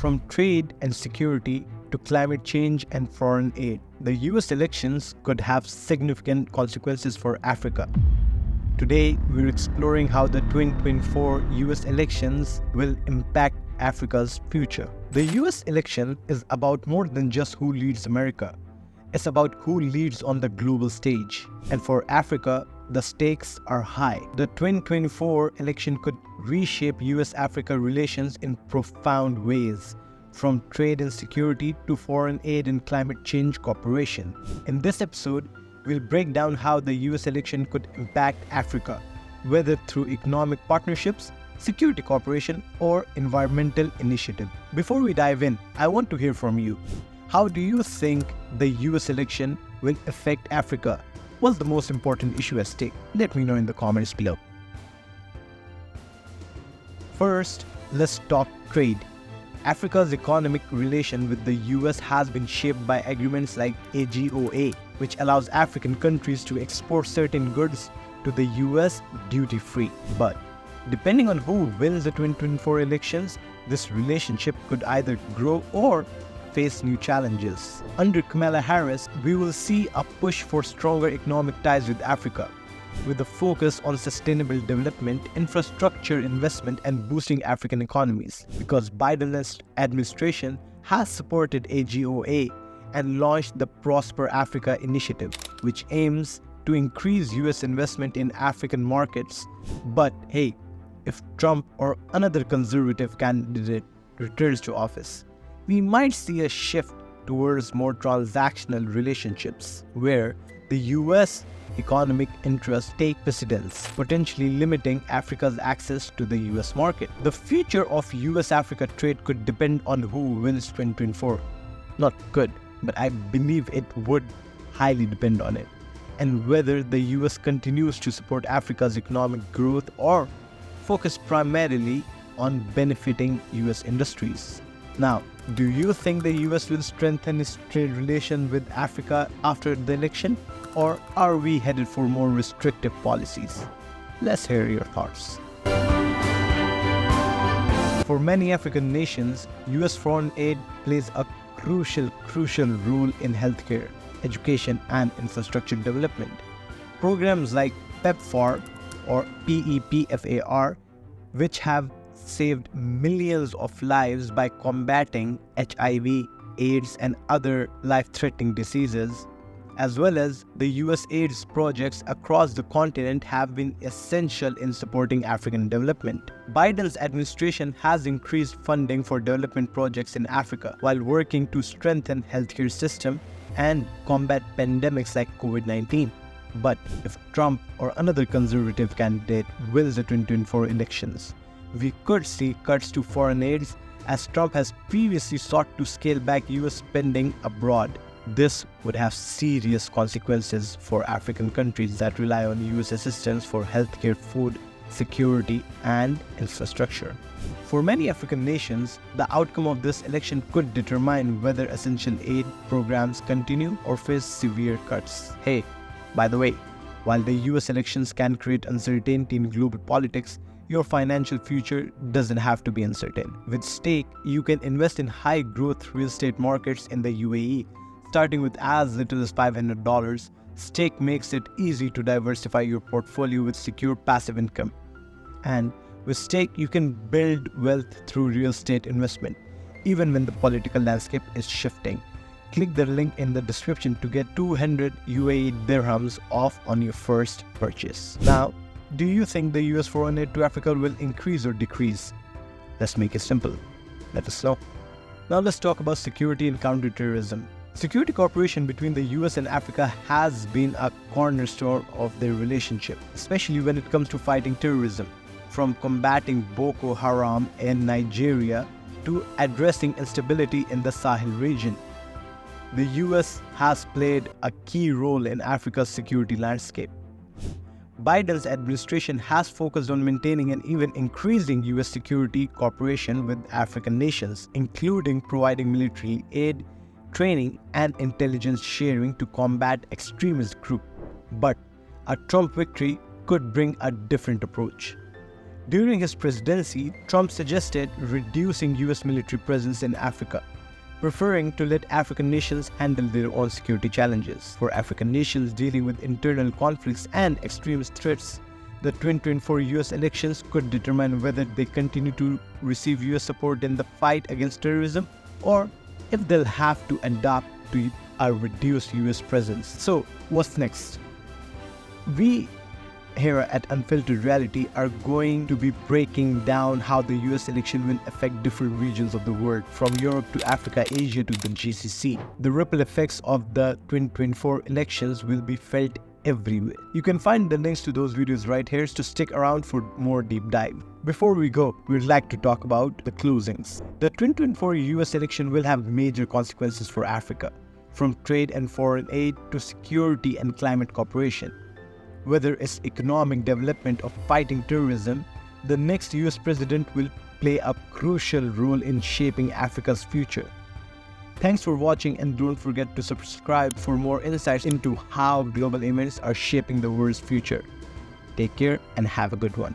From trade and security to climate change and foreign aid, the US elections could have significant consequences for Africa. Today, we're exploring how the 2024 US elections will impact Africa's future. The US election is about more than just who leads America. It's about who leads on the global stage. And for Africa, the stakes are high. The 2024 election could reshape US Africa relations in profound ways, from trade and security to foreign aid and climate change cooperation. In this episode, we'll break down how the US election could impact Africa, whether through economic partnerships, security cooperation, or environmental initiative. Before we dive in, I want to hear from you. How do you think the US election will affect Africa? What's the most important issue at stake? Let me know in the comments below. First, let's talk trade. Africa's economic relation with the US has been shaped by agreements like AGOA, which allows African countries to export certain goods to the US duty-free. But depending on who wins the 2024 elections, this relationship could either grow or face new challenges. Under Kamala Harris, we will see a push for stronger economic ties with Africa, with a focus on sustainable development, infrastructure investment, and boosting African economies. Because Biden's administration has supported AGOA and launched the Prosper Africa initiative, which aims to increase US investment in African markets. But hey, if Trump or another conservative candidate returns to office, we might see a shift towards more transactional relationships, where the US economic interests take precedence, potentially limiting Africa's access to the US market. The future of US-Africa trade could depend on who wins 2024. Not could, but I believe it would highly depend on it, and whether the US continues to support Africa's economic growth or focus primarily on benefiting US industries. Now, do you think the US will strengthen its trade relation with Africa after the election, or are we headed for more restrictive policies? Let's hear your thoughts. For many African nations, US foreign aid plays a crucial role in healthcare, education, and infrastructure development. Programs like PEPFAR or PEPFAR, which have saved millions of lives by combating HIV, AIDS, and other life-threatening diseases, as well as the US AIDS projects across the continent, have been essential in supporting African development. Biden's administration has increased funding for development projects in Africa while working to strengthen healthcare system and combat pandemics like COVID-19. But if Trump or another conservative candidate wins the 2024 elections, we could see cuts to foreign aids, as Trump has previously sought to scale back US spending abroad. This would have serious consequences for African countries that rely on US assistance for healthcare, food security, and infrastructure. For many African nations, the outcome of this election could determine whether essential aid programs continue or face severe cuts. Hey, by the way, while the US elections can create uncertainty in global politics, your financial future doesn't have to be uncertain. With Stake, you can invest in high-growth real estate markets in the UAE. Starting with as little as $500, Stake makes it easy to diversify your portfolio with secure passive income. And with Stake, you can build wealth through real estate investment, even when the political landscape is shifting. Click the link in the description to get 200 UAE dirhams off on your first purchase. Now, do you think the US foreign aid to Africa will increase or decrease? Let's make it simple. Let us know. Now let's talk about security and counterterrorism. Security cooperation between the US and Africa has been a cornerstone of their relationship, especially when it comes to fighting terrorism. From combating Boko Haram in Nigeria to addressing instability in the Sahel region, the US has played a key role in Africa's security landscape. Biden's administration has focused on maintaining and even increasing US security cooperation with African nations, including providing military aid, training, and intelligence sharing to combat extremist groups. But a Trump victory could bring a different approach. During his presidency, Trump suggested reducing US military presence in Africa, preferring to let African nations handle their own security challenges. For African nations dealing with internal conflicts and extremist threats, the 2024 US elections could determine whether they continue to receive US support in the fight against terrorism or if they'll have to adapt to a reduced US presence. So, what's next? We here at Unfiltered Reality are going to be breaking down how the US election will affect different regions of the world, from Europe to Africa, Asia to the GCC. The ripple effects of the 2024 elections will be felt everywhere. You can find the links to those videos right here, so stick around for more deep dive. Before we go, we'd like to talk about the closings. The 2024 US election will have major consequences for Africa, from trade and foreign aid to security and climate cooperation. Whether it's economic development or fighting terrorism, the next US president will play a crucial role in shaping Africa's future. Thanks for watching, and don't forget to subscribe for more insights into how global events are shaping the world's future. Take care and have a good one.